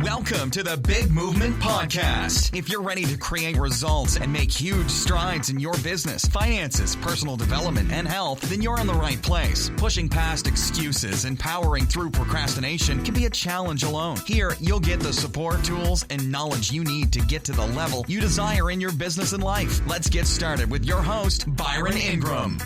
Welcome to the Big Movement Podcast. If you're ready to create results and make huge strides in your business, finances, personal development, and health, then you're in the right place. Pushing past excuses and powering through procrastination can be a challenge alone. Here, you'll get the support, tools, and knowledge you need to get to the level you desire in your business and life. Let's get started with your host, Byron Ingram.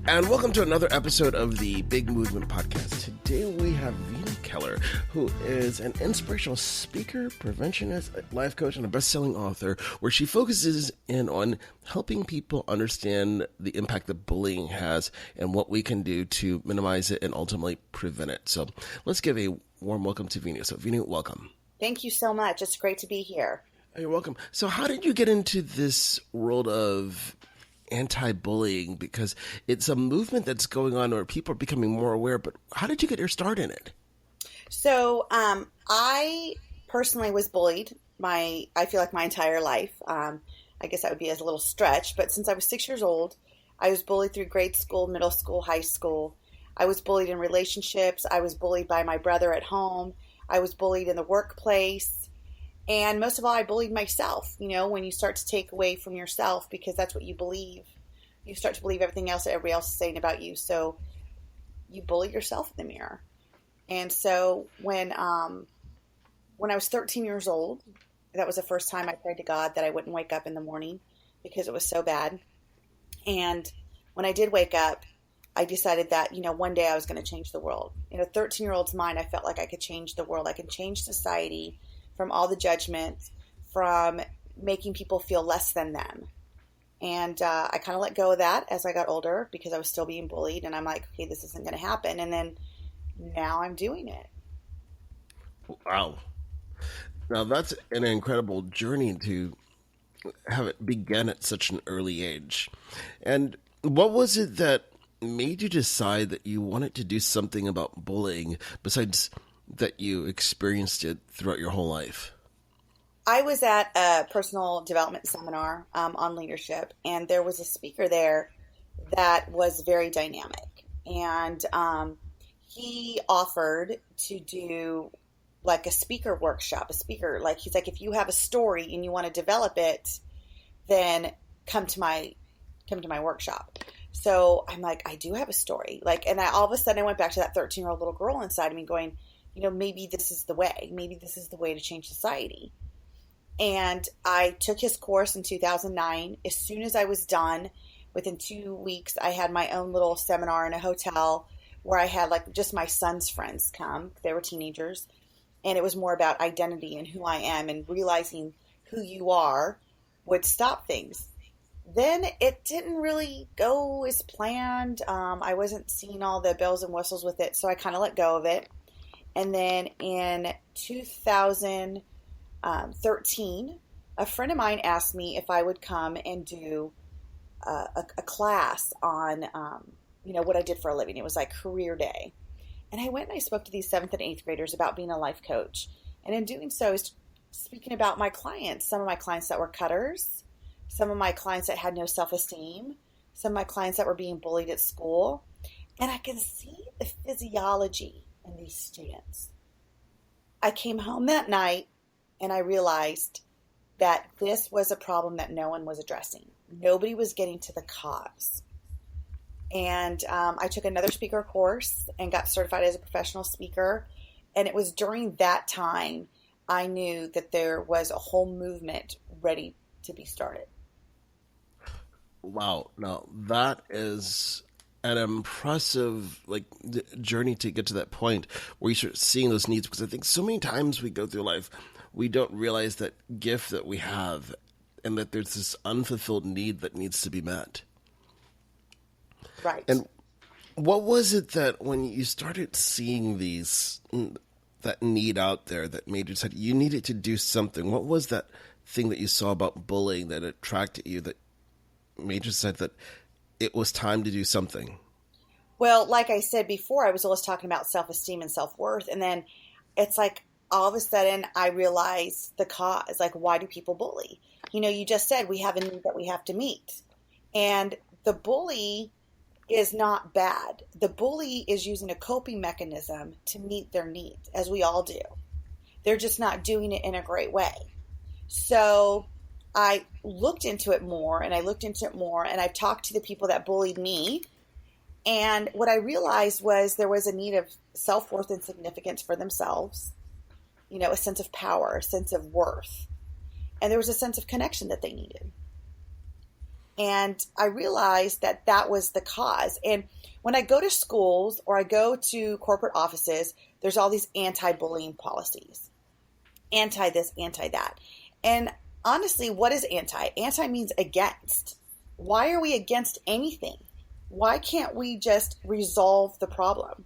And welcome to another episode of the Big Movement Podcast. Today we have Veenu Keller, who is an inspirational speaker, preventionist, life coach, and a best-selling author, where she focuses in on helping people understand the impact that bullying has and what we can do to minimize it and ultimately prevent it. So let's give a warm welcome to Veenu. So Veenu, welcome. Thank you so much. It's great to be here. You're welcome. So how did you get into this world of anti-bullying? Because it's a movement that's going on where people are becoming more aware, but how did you get your start in it? So I personally was bullied I feel like my entire life. I guess that would be a little stretch, but since I was 6 years old, I was bullied through grade school, middle school, high school. I was bullied in relationships. I was bullied by my brother at home. I was bullied in the workplace. And most of all, I bullied myself. You know, when you start to take away from yourself because that's what you believe, you start to believe everything else that everybody else is saying about you. So you bully yourself in the mirror. And so when I was 13 years old, that was the first time I prayed to God that I wouldn't wake up in the morning because it was so bad. And when I did wake up, I decided that, one day I was going to change the world. In a 13-year-old's mind, I felt like I could change the world. I could change society from all the judgment, from making people feel less than them. And I kind of let go of that as I got older because I was still being bullied. And I'm like, okay, this isn't going to happen. And then now I'm doing it. Wow. Now that's an incredible journey to have it begin at such an early age. And what was it that made you decide that you wanted to do something about bullying besides that you experienced it throughout your whole life? I was at a personal development seminar on leadership, and there was a speaker there that was very dynamic. And he offered to do like a speaker workshop, he's like, if you have a story and you want to develop it, then come to my workshop. So I'm like, I do have a story. And all of a sudden I went back to that 13-year-old little girl inside of me going, maybe this is the way. Maybe this is the way to change society. And I took his course in 2009. As soon as I was done, within 2 weeks, I had my own little seminar in a hotel where I had just my son's friends come. They were teenagers. And it was more about identity and who I am, and realizing who you are would stop things. Then it didn't really go as planned. I wasn't seeing all the bells and whistles with it, so I kind of let go of it. And then in 2013, a friend of mine asked me if I would come and do a class on, what I did for a living. It was like career day. And I went and I spoke to these 7th and 8th graders about being a life coach. And in doing so, I was speaking about my clients, some of my clients that were cutters, some of my clients that had no self-esteem, some of my clients that were being bullied at school. And I can see the physiology in these students. I came home that night and I realized that this was a problem that no one was addressing. Nobody was getting to the cause. And I took another speaker course and got certified as a professional speaker. And it was during that time I knew that there was a whole movement ready to be started. Wow. Now that is an impressive journey to get to that point where you start seeing those needs, because I think so many times we go through life, we don't realize that gift that we have and that there's this unfulfilled need that needs to be met. Right. And what was it that when you started seeing that need out there that made you decide you needed to do something? What was that thing that you saw about bullying that attracted you that made you decide that it was time to do something? Well, like I said before, I was always talking about self-esteem and self-worth. And then it's like all of a sudden I realized the cause. Why do people bully? You just said we have a need that we have to meet. And the bully is not bad. The bully is using a coping mechanism to meet their needs, as we all do. They're just not doing it in a great way. So I looked into it more and I talked to the people that bullied me. And what I realized was there was a need of self-worth and significance for themselves, a sense of power, a sense of worth. And there was a sense of connection that they needed. And I realized that that was the cause. And when I go to schools or I go to corporate offices, there's all these anti-bullying policies. Anti this, anti that. And honestly, what is anti? Anti means against. Why are we against anything? Why can't we just resolve the problem?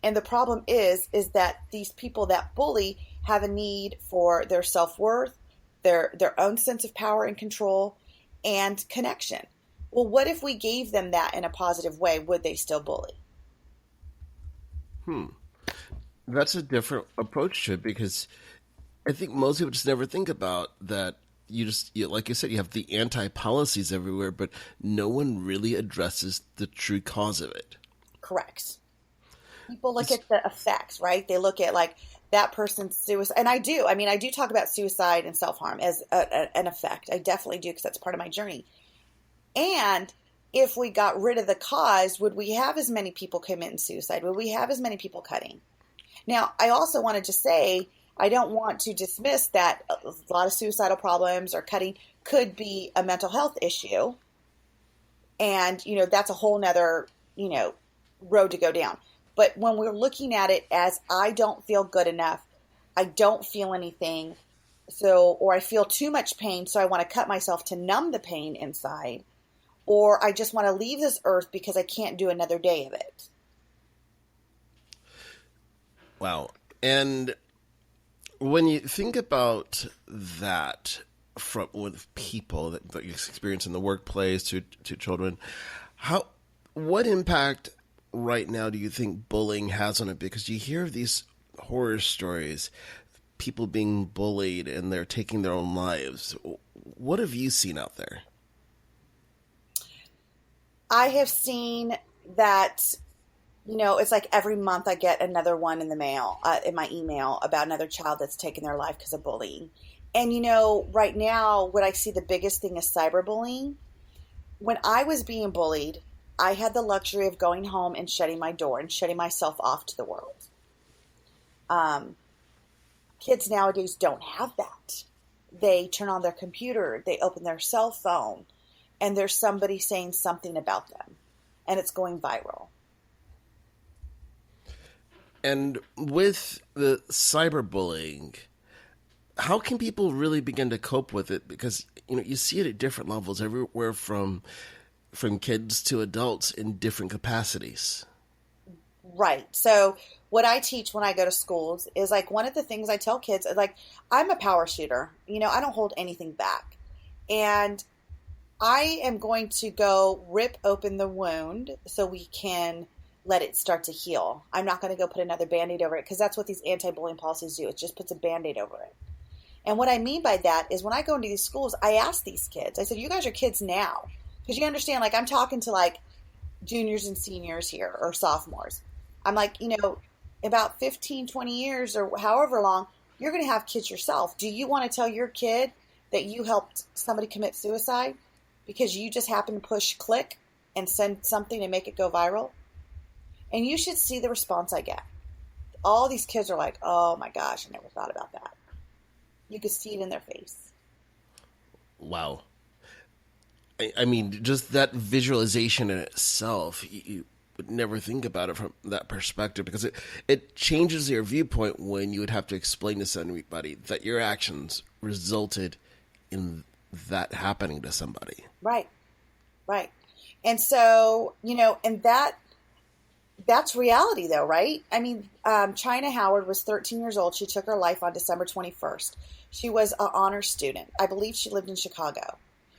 And the problem is that these people that bully have a need for their self-worth, their own sense of power and control, and connection. Well, what if we gave them that in a positive way? Would they still bully? That's a different approach to it, because I think most people just never think about that. Like you said, you have the anti-policies everywhere, but no one really addresses the true cause of it. Correct. People look at the effects, right? They look at like that person's suicide. And I do talk about suicide and self-harm as an effect. I definitely do, because that's part of my journey. And if we got rid of the cause, would we have as many people committing suicide? Would we have as many people cutting? Now, I also wanted to say, I don't want to dismiss that a lot of suicidal problems or cutting could be a mental health issue. And, that's a whole nother, road to go down. But when we're looking at it as I don't feel good enough, I don't feel anything, or I feel too much pain, so I want to cut myself to numb the pain inside, or I just want to leave this earth because I can't do another day of it. Wow. And when you think about that with people that you experience in the workplace to children, what impact right now do you think bullying has on it? Because you hear these horror stories, people being bullied and they're taking their own lives. What have you seen out there? I have seen that, it's like every month I get another one in the mail, in my email, about another child that's taken their life because of bullying. And, right now, what I see the biggest thing is cyberbullying. When I was being bullied, I had the luxury of going home and shutting my door and shutting myself off to the world. Kids nowadays don't have that. They turn on their computer, they open their cell phone, and there's somebody saying something about them, and it's going viral. And with the cyberbullying, how can people really begin to cope with it? Because, you see it at different levels, everywhere from kids to adults in different capacities. Right. So what I teach when I go to schools is like one of the things I tell kids is like, I'm a power shooter. I don't hold anything back. And I am going to go rip open the wound so we can let it start to heal. I'm not going to go put another Band-Aid over it, because that's what these anti-bullying policies do. It just puts a Band-Aid over it. And what I mean by that is when I go into these schools, I ask these kids, I said, you guys are kids now. Because you understand, like, I'm talking to like juniors and seniors here, or sophomores. I'm like, about 15, 20 years or however long, you're going to have kids yourself. Do you want to tell your kid that you helped somebody commit suicide because you just happened to push click and send something and make it go viral? And you should see the response I get. All these kids are like, oh my gosh, I never thought about that. You could see it in their face. Wow. I mean, just that visualization in itself, you would never think about it from that perspective, because it changes your viewpoint when you would have to explain to somebody that your actions resulted in that happening to somebody. Right. And so, and that's reality though, right? I mean, China Howard was 13 years old. She took her life on December 21st. She was an honor student. I believe she lived in Chicago.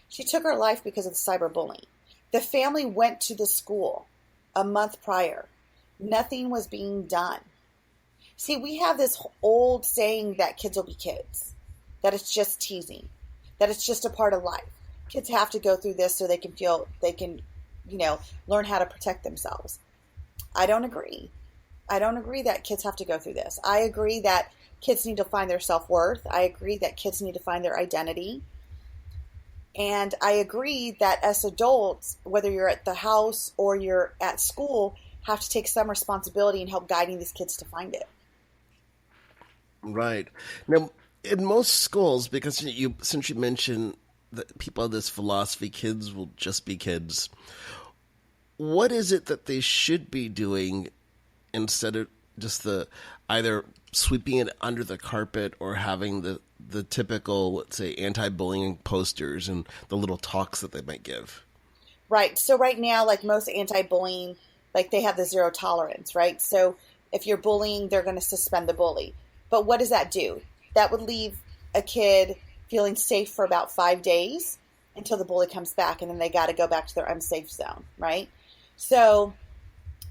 She took her life because of the cyberbullying. The family went to the school a month prior. Nothing was being done. See, we have this old saying that kids will be kids, that it's just teasing, that it's just a part of life. Kids have to go through this so they can learn how to protect themselves. I don't agree. I don't agree that kids have to go through this. I agree that kids need to find their self-worth. I agree that kids need to find their identity. And I agree that as adults, whether you're at the house or you're at school, have to take some responsibility in help guiding these kids to find it. Right. Now, in most schools, because since you mentioned that people have this philosophy, kids will just be kids, what is it that they should be doing instead of just either sweeping it under the carpet or having the typical, let's say, anti-bullying posters and the little talks that they might give? Right. So right now, like most anti-bullying, like they have the zero tolerance, right? So if you're bullying, they're going to suspend the bully. But what does that do? That would leave a kid feeling safe for about 5 days until the bully comes back, and then they got to go back to their unsafe zone, right? So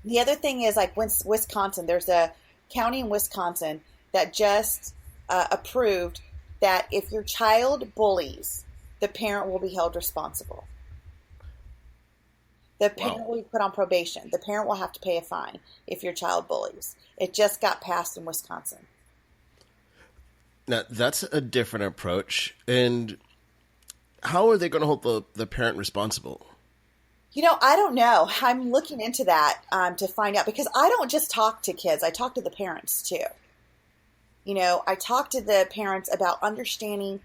the other thing is, like Wisconsin, there's a county in Wisconsin that just approved that if your child bullies, the parent will be held responsible. The parent will be put on probation. The parent will have to pay a fine if your child bullies. It just got passed in Wisconsin. Now, that's a different approach. And how are they going to hold the parent responsible? I don't know. I'm looking into that to find out, because I don't just talk to kids. I talk to the parents too. I talk to the parents about understanding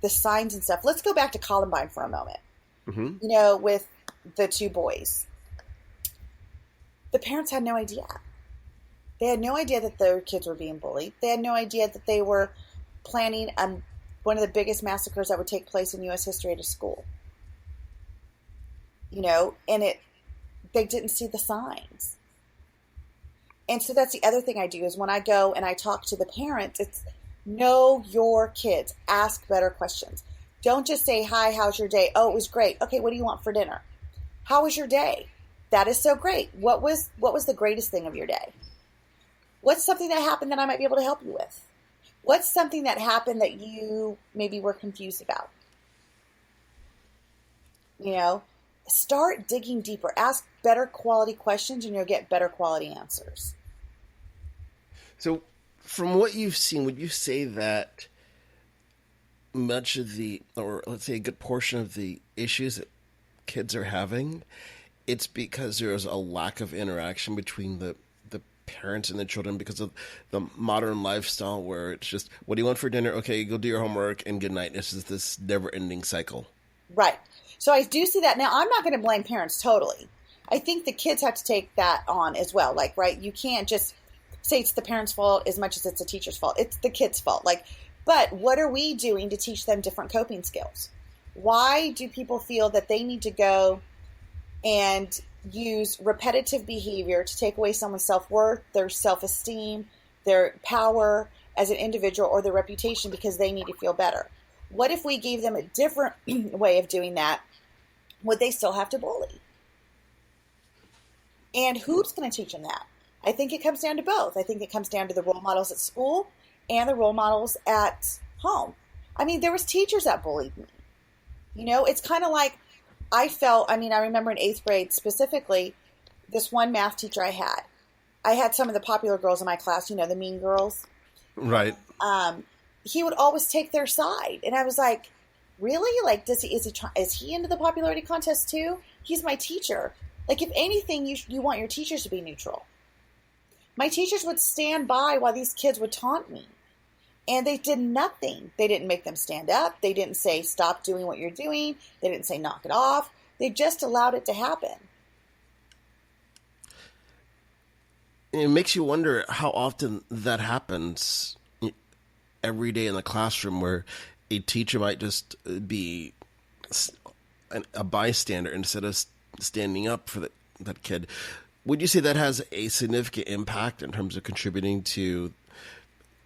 the signs and stuff. Let's go back to Columbine for a moment. Mm-hmm. With the 2 boys. The parents had no idea. They had no idea that their kids were being bullied. They had no idea that they were planning one of the biggest massacres that would take place in U.S. history at a school. And they didn't see the signs. And so that's the other thing I do is when I go and I talk to the parents, it's know your kids. Ask better questions. Don't just say, hi, how's your day? Oh, it was great. Okay, what do you want for dinner? How was your day? That is so great. What was the greatest thing of your day? What's something that happened that I might be able to help you with? What's something that happened that you maybe were confused about? Start digging deeper. Ask better quality questions and you'll get better quality answers. So from what you've seen, would you say that much of or let's say a good portion of the issues that kids are having, it's because there's a lack of interaction between the parents and the children because of the modern lifestyle where it's just, what do you want for dinner? Okay, go do your homework and good night. This is this never-ending cycle. Right. So I do see that. Now, I'm not going to blame parents totally. I think the kids have to take that on as well. Like, right, you can't just say it's the parents' fault as much as it's the teacher's fault. It's the kid's fault. But what are we doing to teach them different coping skills? Why do people feel that they need to go and use repetitive behavior to take away someone's self-worth, their self-esteem, their power as an individual, or their reputation because they need to feel better? What if we gave them a different way of doing that? Would they still have to bully? And who's going to teach them that? I think it comes down to both. I think it comes down to the role models at school and the role models at home. I mean, there was teachers that bullied me. It's kind of like I remember in 8th grade specifically, this one math teacher I had some of the popular girls in my class, the mean girls. Right. He would always take their side. And I was like, really? Like, is he into the popularity contest too? He's my teacher. Like, if anything, you want your teachers to be neutral. My teachers would stand by while these kids would taunt me. And they did nothing. They didn't make them stand up. They didn't say, stop doing what you're doing. They didn't say, knock it off. They just allowed it to happen. It makes you wonder how often that happens every day in the classroom, where a teacher might just be a bystander instead of standing up for that kid. Would you say that has a significant impact in terms of contributing to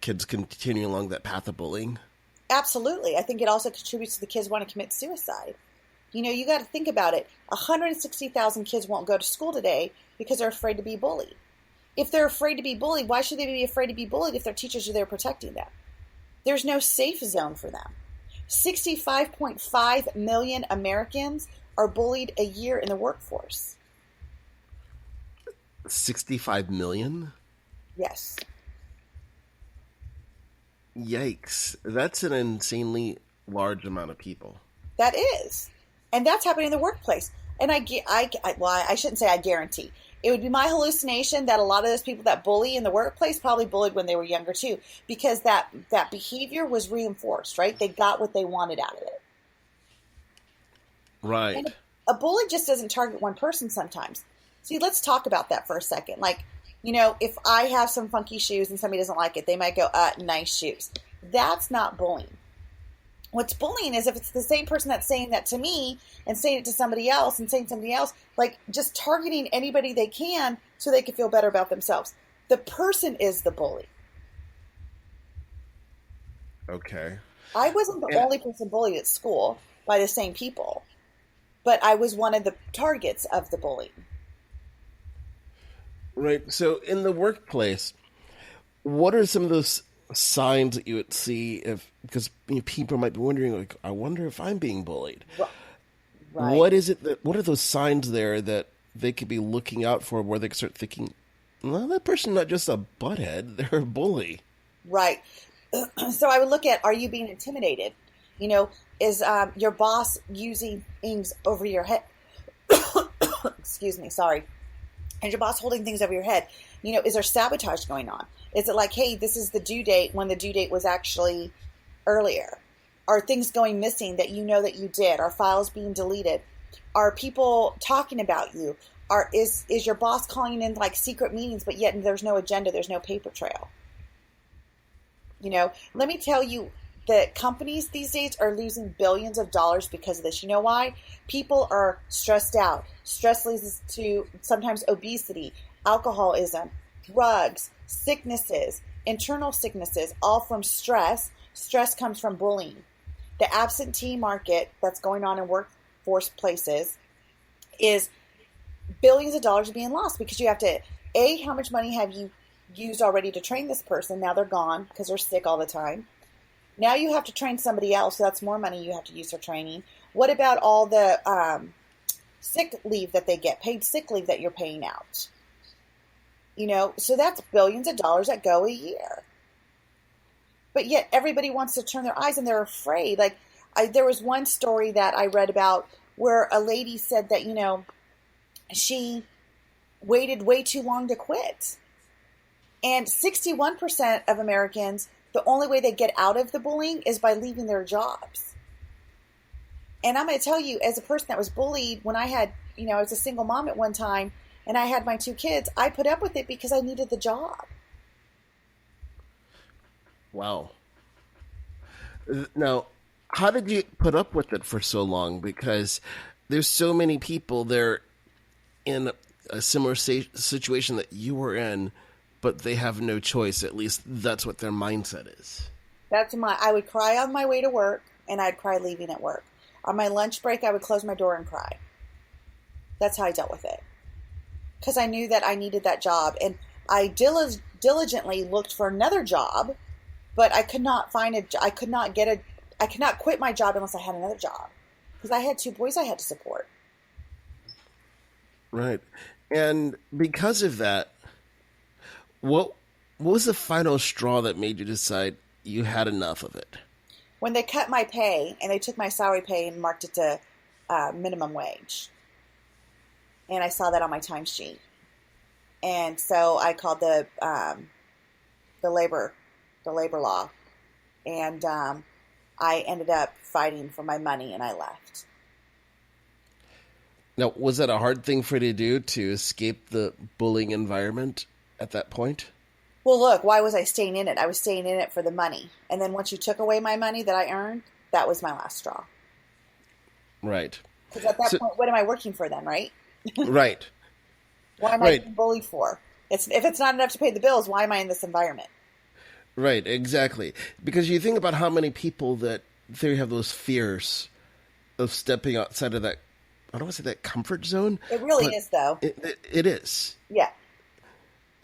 kids continuing along that path of bullying? Absolutely. I think it also contributes to the kids want to commit suicide. You got to think about it. 160,000 kids won't go to school today because they're afraid to be bullied. If they're afraid to be bullied, why should they be afraid to be bullied if their teachers are there protecting them? There's no safe zone for them. 65.5 million Americans are bullied a year in the workforce. 65 million? Yes. Yikes. That's an insanely large amount of people. That is. And that's happening in the workplace. And I shouldn't say I guarantee. It would be my hallucination that a lot of those people that bully in the workplace probably bullied when they were younger too, because that behavior was reinforced, right? They got what they wanted out of it. Right. And a bully just doesn't target one person sometimes. See, let's talk about that for a second. Like, if I have some funky shoes and somebody doesn't like it, they might go, nice shoes. That's not bullying. What's bullying is if it's the same person that's saying that to me and saying it to somebody else and saying something else, like just targeting anybody they can so they can feel better about themselves. The person is the bully. Okay. I wasn't the only person bullied at school by the same people, but I was one of the targets of the bullying. Right. So in the workplace, what are some of those signs that you would see because people might be wondering, like, I wonder if I'm being bullied. Right. What are those signs there that they could be looking out for where they could start thinking, well, that person's not just a butthead, they're a bully. Right. So I would look at, are you being intimidated? Is your boss using things over your head? Excuse me. Sorry. Is your boss holding things over your head? Is there sabotage going on? Is it like, hey, this is the due date when the due date was actually earlier? Are things going missing that that you did? Are files being deleted? Are people talking about you? Is your boss calling in like secret meetings, but yet there's no agenda, there's no paper trail? Let me tell you that companies these days are losing billions of dollars because of this. You know why? People are stressed out. Stress leads to sometimes obesity, alcoholism, drugs, sicknesses, internal sicknesses, all from stress. Stress comes from bullying. The absentee market that's going on in workforce places is billions of dollars being lost because you have to, how much money have you used already to train this person? Now they're gone because they're sick all the time. Now you have to train somebody else, so that's more money you have to use for training. What about all the sick leave that they get, paid sick leave that you're paying out? So that's billions of dollars that go a year. But yet everybody wants to turn their eyes and they're afraid. Like there was one story that I read about where a lady said that, she waited way too long to quit. And 61% of Americans, the only way they get out of the bullying is by leaving their jobs. And I'm going to tell you, as a person that was bullied, when I had, I was a single mom at one time, and I had my 2 kids, I put up with it because I needed the job. Wow. Now, how did you put up with it for so long? Because there's so many people there in a similar situation that you were in, but they have no choice. At least that's what their mindset is. I would cry on my way to work, and I'd cry leaving at work. On my lunch break, I would close my door and cry. That's how I dealt with it. Because I knew that I needed that job. And I diligently looked for another job, but I could not I could not quit my job unless I had another job. Because I had 2 boys I had to support. Right. And because of that, what was the final straw that made you decide you had enough of it? When they cut my pay, and they took my salary pay and marked it to minimum wage. And I saw that on my timesheet. And so I called the labor law. And I ended up fighting for my money, and I left. Now, was that a hard thing for you to do, to escape the bullying environment at that point? Well, look, why was I staying in it? I was staying in it for the money. And then once you took away my money that I earned, that was my last straw. Right. Because at that point, what am I working for then, right? Right. Why am I being bullied for? If it's not enough to pay the bills, why am I in this environment? Right, exactly. Because you think about how many people that they have those fears of stepping outside of that, I don't want to say that comfort zone. It really is, though. It is. Yeah.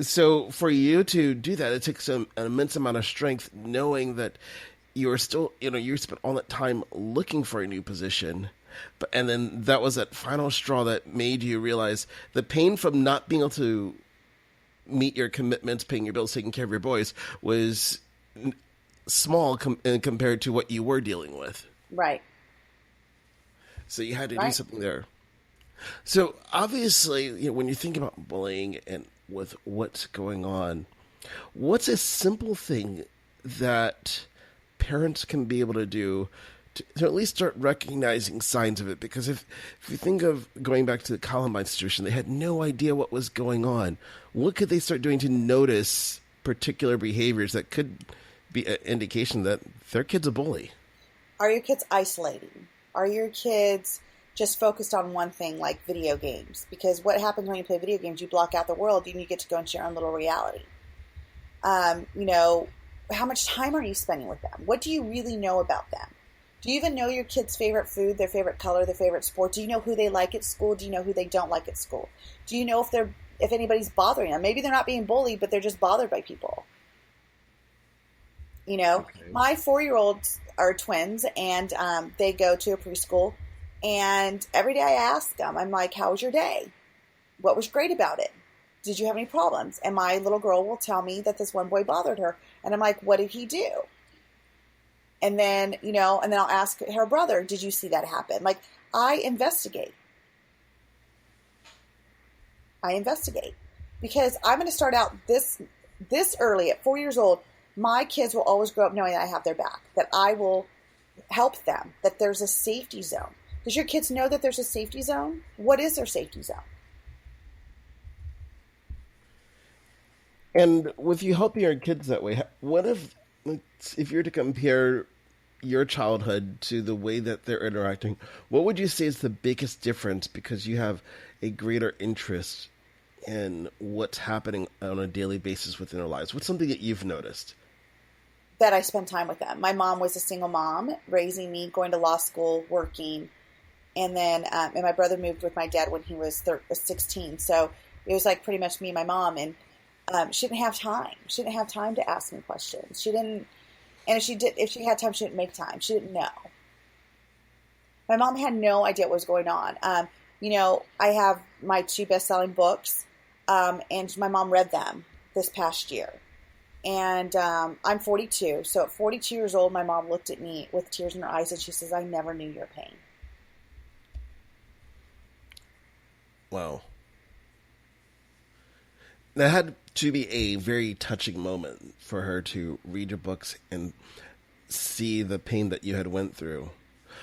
So for you to do that, it takes an immense amount of strength, knowing that you are still, you spent all that time looking for a new position. And then that was that final straw that made you realize the pain from not being able to meet your commitments, paying your bills, taking care of your boys, was small compared to what you were dealing with. Right. So you had to do something there. So obviously, when you think about bullying and with what's going on, what's a simple thing that parents can be able to do to at least start recognizing signs of it? Because if you think of going back to the Columbine situation, they had no idea what was going on. What could they start doing to notice particular behaviors that could be an indication that their kid's a bully? Are your kids isolating? Are your kids just focused on one thing, like video games? Because what happens when you play video games, you block out the world and you get to go into your own little reality. How much time are you spending with them? What do you really know about them? Do you even know your kid's favorite food, their favorite color, their favorite sport? Do you know who they like at school? Do you know who they don't like at school? Do you know if anybody's bothering them? Maybe they're not being bullied, but they're just bothered by people. Okay. My 4-year-olds are twins, and they go to a preschool. And every day I ask them, I'm like, how was your day? What was great about it? Did you have any problems? And my little girl will tell me that this one boy bothered her. And I'm like, what did he do? And then, and then I'll ask her brother, did you see that happen? Like, I investigate. Because I'm going to start out this early at 4 years old. My kids will always grow up knowing that I have their back, that I will help them, that there's a safety zone. Does your kids know that there's a safety zone? What is their safety zone? And with you helping your kids that way, what if you're to compare your childhood to the way that they're interacting, what would you say is the biggest difference because you have a greater interest in what's happening on a daily basis within their lives? What's something that you've noticed? That I spend time with them. My mom was a single mom, raising me, going to law school, working. And then and my brother moved with my dad when he was 16. So it was like pretty much me and my mom. And she didn't have time. She didn't have time to ask me questions. She didn't. And if she had time, she didn't make time. She didn't know. My mom had no idea what was going on. I have my 2 best-selling books, and my mom read them this past year. And I'm 42. So at 42 years old, my mom looked at me with tears in her eyes, and she says, I never knew your pain. Wow. That had to be a very touching moment for her to read your books and see the pain that you had went through.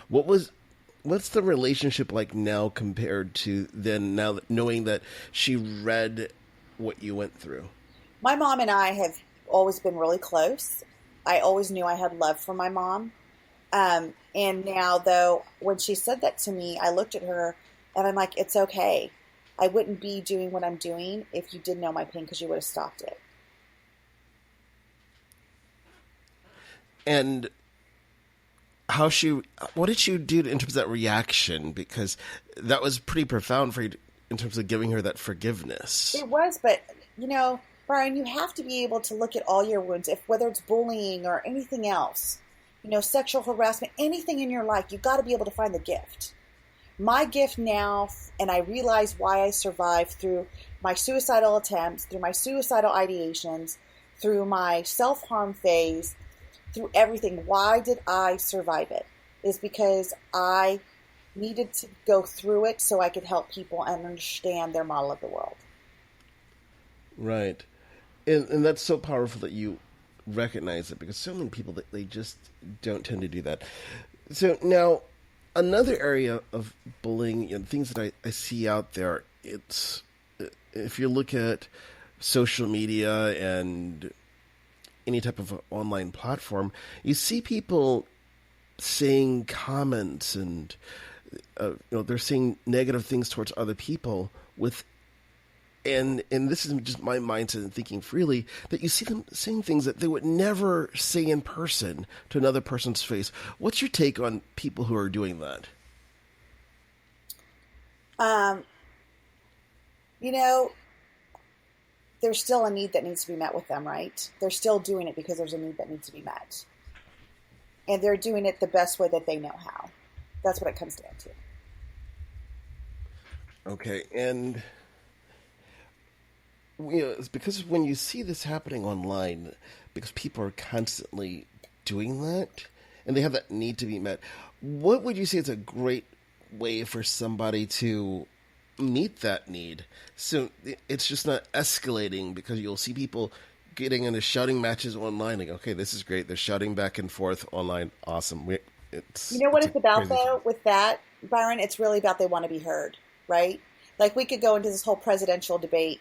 What's the relationship like now compared to then, now that, knowing that she read what you went through? My mom and I have always been really close. I always knew I had love for my mom. And now, though, when she said that to me, I looked at her and I'm like, it's okay. I wouldn't be doing what I'm doing if you didn't know my pain, because you would have stopped it. And what did she do in terms of that reaction? Because that was pretty profound for you in terms of giving her that forgiveness. It was, but, Brian, you have to be able to look at all your wounds, whether it's bullying or anything else, sexual harassment, anything in your life, you've got to be able to find the gift. My gift now, and I realize why I survived through my suicidal attempts, through my suicidal ideations, through my self-harm phase, through everything. Why did I survive it? Is because I needed to go through it so I could help people and understand their model of the world. Right. And that's so powerful that you recognize it, because so many people, they just don't tend to do that. So now, another area of bullying, things that I see out there, it's, if you look at social media and any type of online platform, you see people saying comments and they're saying negative things towards other people and this is just my mindset and thinking freely, that you see them saying things that they would never say in person to another person's face. What's your take on people who are doing that? There's still a need that needs to be met with them, right? They're still doing it because there's a need that needs to be met. And they're doing it the best way that they know how. That's what it comes down to. Okay, and it's because when you see this happening online, because people are constantly doing that, and they have that need to be met. What would you say is a great way for somebody to meet that need, so it's just not escalating? Because you'll see people getting into shouting matches online. Like, okay, this is great. They're shouting back and forth online. Awesome. You know what it's about, though, with that, Byron? It's really about they want to be heard, right? Like, we could go into this whole presidential debate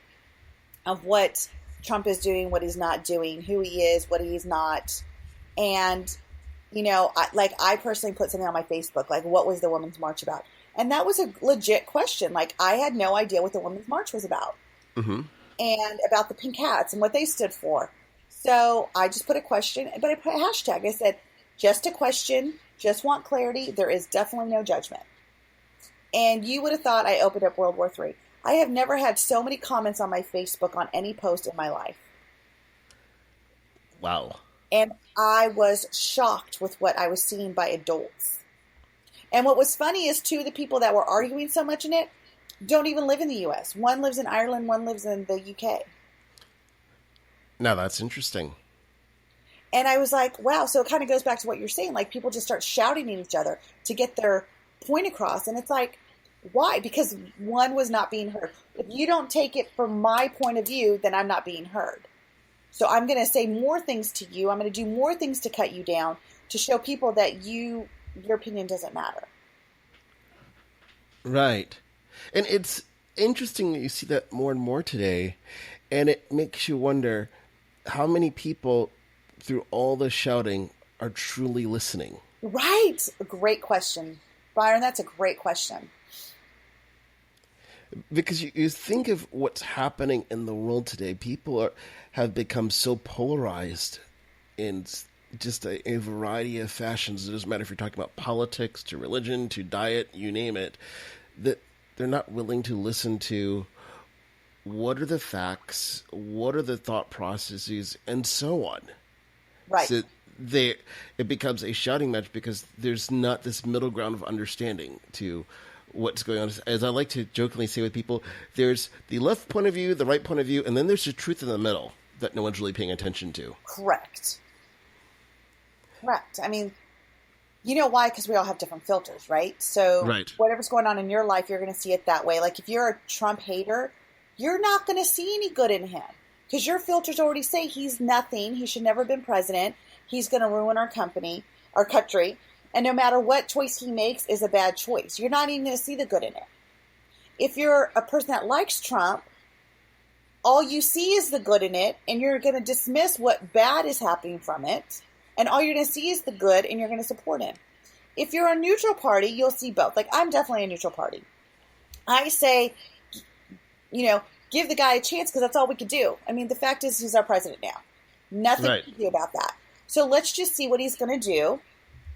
of what Trump is doing, what he's not doing, who he is, what he's not. And, you know, I personally put something on my Facebook, like, what was the Women's March about? And that was a legit question. Like, I had no idea what the Women's March was about. Mm-hmm. And about the pink hats and what they stood for. So I just put a question, but I put a hashtag. I said, just a question, just want clarity. There is definitely no judgment. And you would have thought I opened up World War III. I have never had so many comments on my Facebook on any post in my life. Wow. And I was shocked with what I was seeing by adults. And what was funny is, two of the people that were arguing so much in it don't even live in the U.S. One lives in Ireland, one lives in the U.K. Now that's interesting. And I was like, wow. So it kind of goes back to what you're saying. Like, people just start shouting at each other to get their point across. And it's like, why? Because one was not being heard. If you don't take it from my point of view, then I'm not being heard. So I'm going to say more things to you. I'm going to do more things to cut you down, to show people that your opinion doesn't matter. Right. And it's interesting that you see that more and more today. And it makes you wonder how many people, through all the shouting, are truly listening. Right. A great question. Byron, that's a great question. Because you think of what's happening in the world today. People have become so polarized in just a variety of fashions. It doesn't matter if you're talking about politics, to religion, to diet, you name it, that they're not willing to listen to what are the facts, what are the thought processes, and so on. Right. So it becomes a shouting match because there's not this middle ground of understanding to what's going on. As I like to jokingly say with people, there's the left point of view, the right point of view, and then there's the truth in the middle that no one's really paying attention to. Correct. I mean, you know why? Because we all have different filters, right? So Whatever's going on in your life, you're going to see it that way. Like, if you're a Trump hater, you're not going to see any good in him because your filters already say he's nothing. He should never have been president. He's going to ruin our country. And no matter what choice he makes is a bad choice. You're not even going to see the good in it. If you're a person that likes Trump, all you see is the good in it, and you're going to dismiss what bad is happening from it. And all you're going to see is the good, and you're going to support him. If you're a neutral party, you'll see both. Like, I'm definitely a neutral party. I say, give the guy a chance because that's all we could do. I mean, the fact is he's our president now. Nothing we can do about that. So let's just see what he's going to do.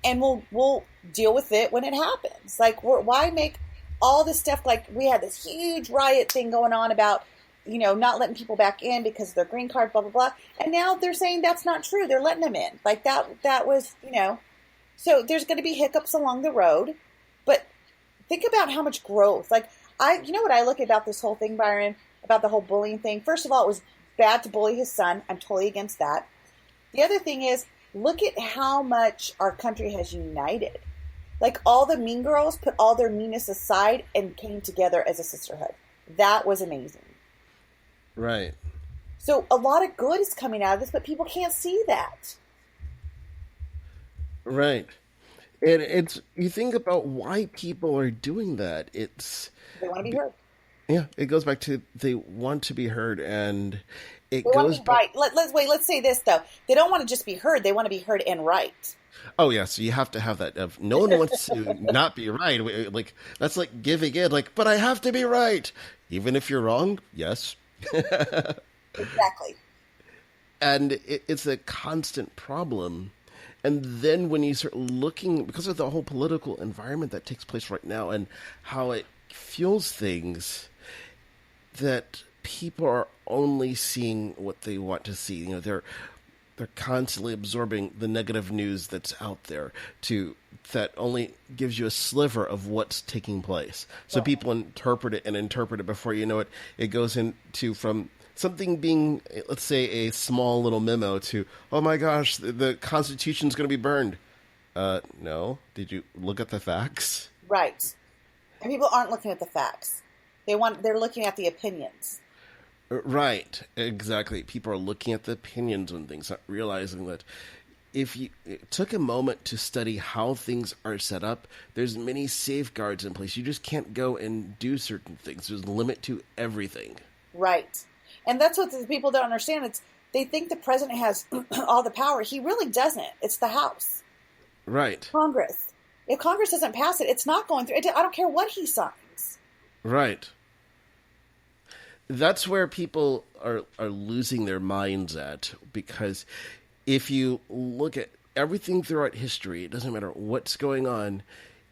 And we'll deal with it when it happens. Like, why make all this stuff? Like, we had this huge riot thing going on about, not letting people back in because of their green card, blah, blah, blah. And now they're saying that's not true. They're letting them in. Like, that was, So there's going to be hiccups along the road. But think about how much growth. Like, what I look about this whole thing, Byron, about the whole bullying thing. First of all, it was bad to bully his son. I'm totally against that. The other thing is, look at how much our country has united. Like, all the mean girls put all their meanness aside and came together as a sisterhood. That was amazing. Right. So a lot of good is coming out of this, but people can't see that. Right. And you think about why people are doing that. They want to be heard. Yeah, it goes back to they want to be heard, and it they goes back. Right. Let's say this though. They don't want to just be heard. They want to be heard and right. Oh yeah, so you have to have that. No one wants to not be right. Like, that's like giving in. Like, but I have to be right, even if you're wrong. Yes. Exactly. And it's a constant problem. And then when you start looking, because of the whole political environment that takes place right now and how it fuels things, that people are only seeing what they want to see. They're constantly absorbing the negative news that's out there that only gives you a sliver of what's taking place. So people interpret it before you know it. It goes into from something being, let's say, a small little memo to, oh my gosh, the Constitution's going to be burned. No. Did you look at the facts? Right. And people aren't looking at the facts. They're looking at the opinions. Right. Exactly. People are looking at the opinions on things, not realizing that if you took a moment to study how things are set up, there's many safeguards in place. You just can't go and do certain things. There's a limit to everything. Right. And that's what the people don't understand. They think the president has all the power. He really doesn't. It's the House. Right. Congress. If Congress doesn't pass it, it's not going through. I don't care what he signs. Right. That's where people are losing their minds at, because if you look at everything throughout history, it doesn't matter what's going on.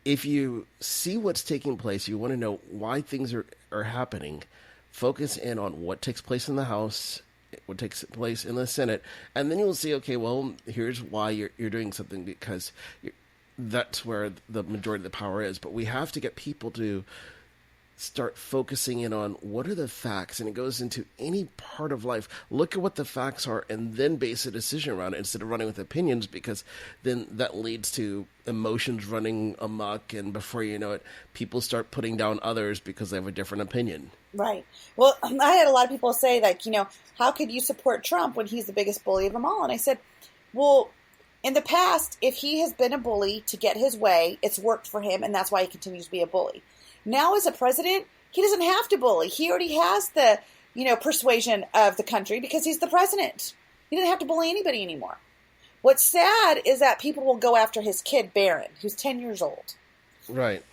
If you see what's taking place, you want to know why things are happening, focus in on what takes place in the House, what takes place in the Senate, and then you'll see, okay, well, here's why you're doing something, because that's where the majority of the power is. But we have to get people to start focusing in on what are the facts, and it goes into any part of life. Look at what the facts are and then base a decision around it instead of running with opinions, because then that leads to emotions running amok, and before you know it, people start putting down others because they have a different opinion. Right. Well, I had a lot of people say, like, how could you support Trump when he's the biggest bully of them all? And I said, well, in the past, if he has been a bully to get his way, it's worked for him, and that's why he continues to be a bully. Now, as a president, he doesn't have to bully. He already has the, persuasion of the country because he's the president. He doesn't have to bully anybody anymore. What's sad is that people will go after his kid, Barron, who's 10 years old. Right.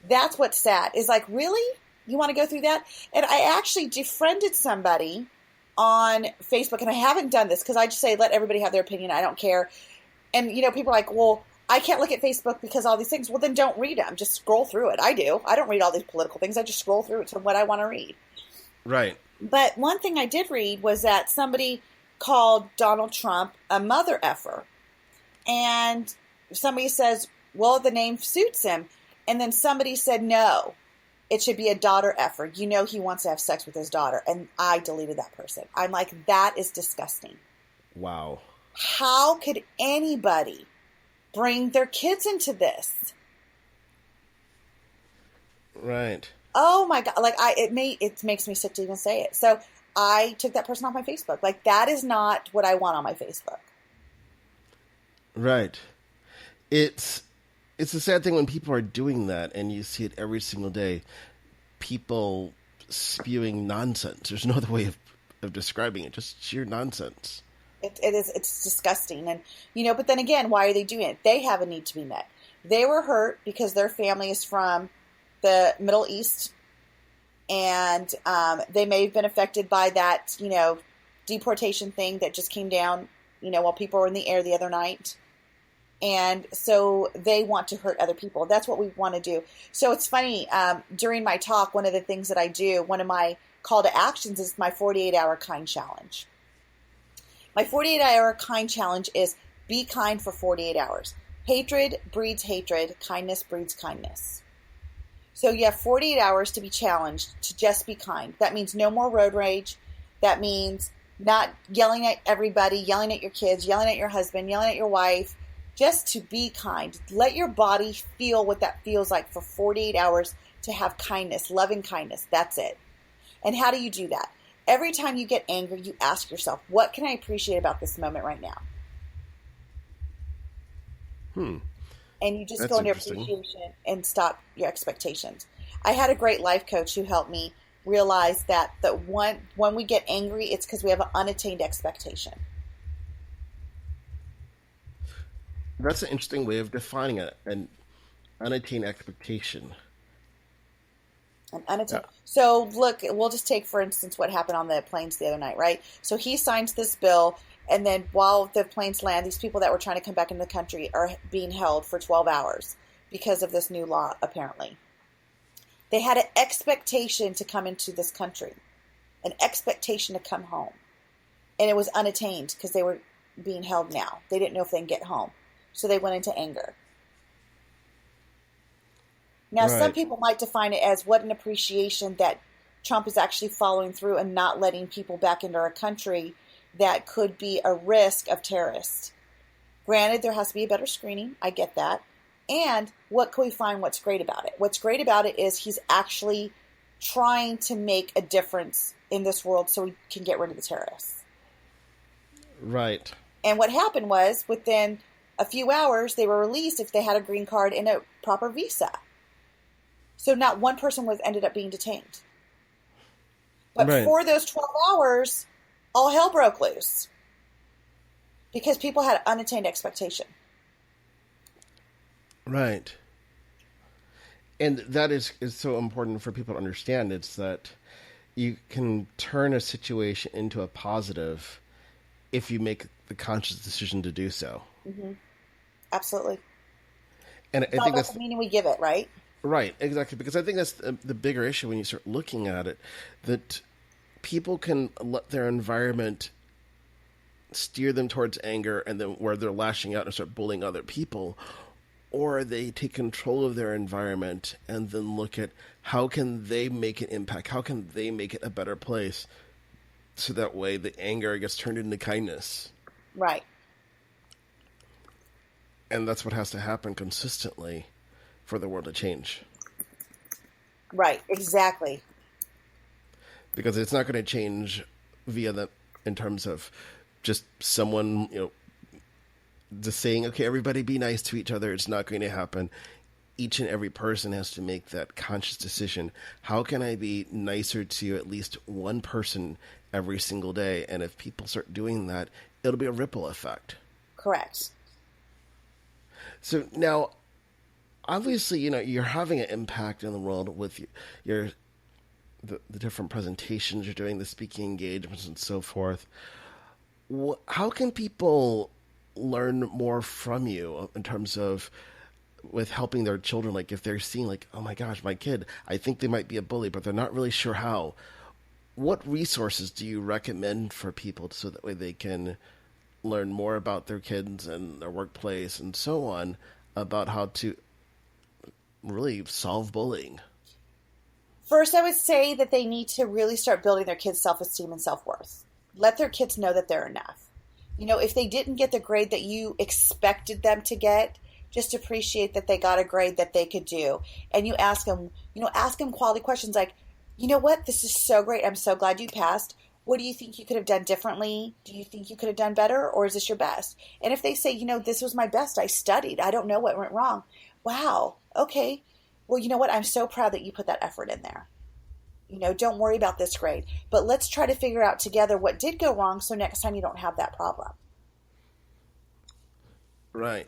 That's what's sad. Is like, really? You want to go through that? And I actually defriended somebody on Facebook, and I haven't done this because I just say, let everybody have their opinion. I don't care. And, people are like, well, I can't look at Facebook because all these things. Well, then don't read them. Just scroll through it. I do. I don't read all these political things. I just scroll through it to what I want to read. Right. But one thing I did read was that somebody called Donald Trump a mother effer. And somebody says, well, the name suits him. And then somebody said, no, it should be a daughter effer. He wants to have sex with his daughter. And I deleted that person. I'm like, that is disgusting. Wow. How could anybody bring their kids into this? Right. Oh my God. Like it makes me sick to even say it. So I took that person off my Facebook. Like, that is not what I want on my Facebook. Right. It's a sad thing when people are doing that, and you see it every single day. People spewing nonsense. There's no other way of describing it. Just sheer nonsense. It's disgusting. And, but then again, why are they doing it? They have a need to be met. They were hurt because their family is from the Middle East, and they may have been affected by that, deportation thing that just came down, while people were in the air the other night. And so they want to hurt other people. That's what we want to do. So it's funny, during my talk, one of the things that I do, one of my call to actions is my 48-hour kind challenge. My 48-hour kind challenge is be kind for 48 hours. Hatred breeds hatred. Kindness breeds kindness. So you have 48 hours to be challenged to just be kind. That means no more road rage. That means not yelling at everybody, yelling at your kids, yelling at your husband, yelling at your wife. Just to be kind. Let your body feel what that feels like for 48 hours to have kindness, loving kindness. That's it. And how do you do that? Every time you get angry, you ask yourself, what can I appreciate about this moment right now? And you just go into appreciation and stop your expectations. I had a great life coach who helped me realize that when we get angry, it's because we have an unattained expectation. That's an interesting way of defining it, an unattained expectation. Yeah. So look, we'll just take, for instance, what happened on the planes the other night, right? So he signs this bill, and then while the planes land, these people that were trying to come back into the country are being held for 12 hours because of this new law, apparently. They had an expectation to come into this country, an expectation to come home. And it was unattained because they were being held now. They didn't know if they can get home. So they went into anger. Now, Some people might define it as what an appreciation that Trump is actually following through and not letting people back into our country that could be a risk of terrorists. Granted, there has to be a better screening. I get that. And what can we find what's great about it? What's great about it is he's actually trying to make a difference in this world so we can get rid of the terrorists. Right. And what happened was within a few hours, they were released if they had a green card and a proper visa. So not one person ended up being detained. But right. for those 12 hours, all hell broke loose because people had unattained expectation. Right. And that is so important for people to understand. It's that you can turn a situation into a positive if you make the conscious decision to do so. Mm-hmm. Absolutely. And I think that's the meaning we give it, right? Right, exactly. Because I think that's the bigger issue when you start looking at it, that people can let their environment steer them towards anger and then where they're lashing out and start bullying other people, or they take control of their environment and then look at how can they make an impact, how can they make it a better place, so that way the anger gets turned into kindness. Right. And that's what has to happen consistently for the world to change. Right, exactly. Because it's not going to change in terms of just someone, just saying, okay, everybody be nice to each other. It's not going to happen. Each and every person has to make that conscious decision. How can I be nicer to at least one person every single day? And if people start doing that, it'll be a ripple effect. Correct. So now, obviously, you're having an impact in the world with the different presentations you're doing, the speaking engagements and so forth. How can people learn more from you in terms of with helping their children? Like if they're seeing like, oh my gosh, my kid, I think they might be a bully, but they're not really sure how. What resources do you recommend for people so that way they can learn more about their kids and their workplace and so on, about how to really solve bullying? First, I would say that they need to really start building their kids' self-esteem and self-worth. Let their kids know that they're enough. If they didn't get the grade that you expected them to get, just appreciate that they got a grade that they could do. And you ask them quality questions like, you know what, this is so great. I'm so glad you passed. What do you think you could have done differently? Do you think you could have done better? Or is this your best? And if they say, this was my best, I studied, I don't know what went wrong. Wow. Okay. Well, you know what? I'm so proud that you put that effort in there. Don't worry about this grade, but let's try to figure out together what did go wrong so next time you don't have that problem. Right.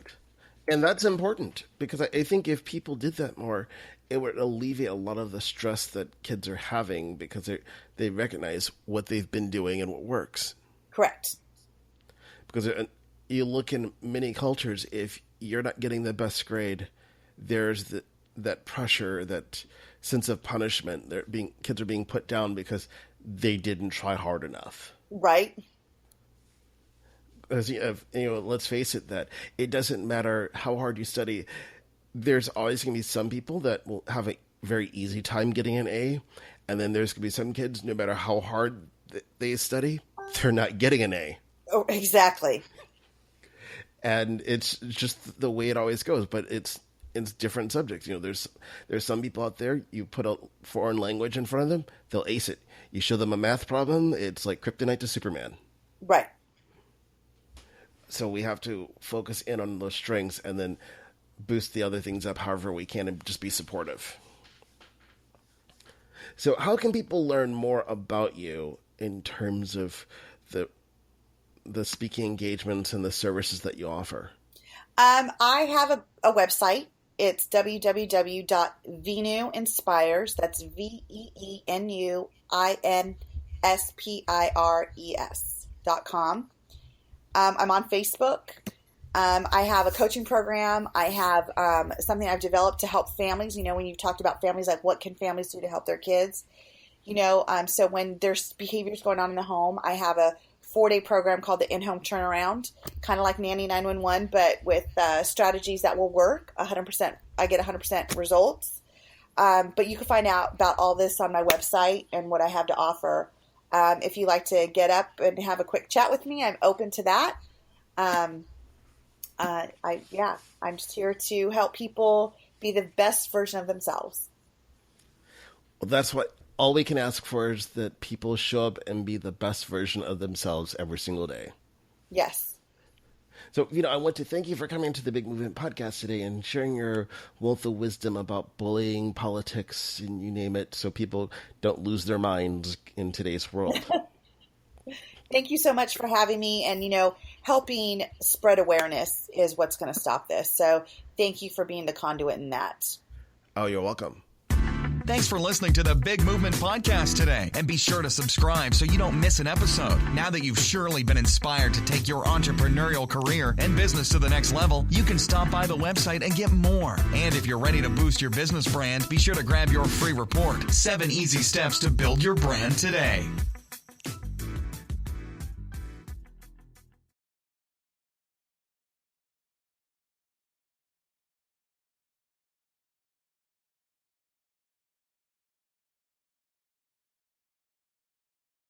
And that's important because I think if people did that more, it would alleviate a lot of the stress that kids are having because they recognize what they've been doing and what works. Correct. Because you look in many cultures, if you're not getting the best grade, there's that pressure, that sense of punishment. Kids are being put down because they didn't try hard enough. Right. As let's face it, that it doesn't matter how hard you study. There's always going to be some people that will have a very easy time getting an A, and then there's going to be some kids, no matter how hard they study, they're not getting an A. Oh, exactly. And it's just the way it always goes. But it's different subjects. There's some people out there, you put a foreign language in front of them, they'll ace it. You show them a math problem, it's like kryptonite to Superman. Right. So we have to focus in on those strengths and then boost the other things up however we can and just be supportive. So how can people learn more about you in terms of the speaking engagements and the services that you offer? I have a website. It's www.veenuinspires. That's VeenuInspires.com. I'm on Facebook. I have a coaching program. I have something I've developed to help families. When you talked about families, like what can families do to help their kids? So when there's behaviors going on in the home, I have a 4-day program called the In-Home Turnaround, kind of like Nanny 911, but with strategies that will work 100%. I get 100% results. But you can find out about all this on my website and what I have to offer. If you like to get up and have a quick chat with me, I'm open to that. I'm just here to help people be the best version of themselves. Well, that's what all we can ask for, is that people show up and be the best version of themselves every single day. Yes. So, I want to thank you for coming to the Big Movement podcast today and sharing your wealth of wisdom about bullying, politics, and you name it, so people don't lose their minds in today's world. Thank you so much for having me. And, helping spread awareness is what's going to stop this. So thank you for being the conduit in that. Oh, you're welcome. Thanks for listening to the Big Movement Podcast today. And be sure to subscribe so you don't miss an episode. Now that you've surely been inspired to take your entrepreneurial career and business to the next level, you can stop by the website and get more. And if you're ready to boost your business brand, be sure to grab your free report, 7 Easy Steps to Build Your Brand Today.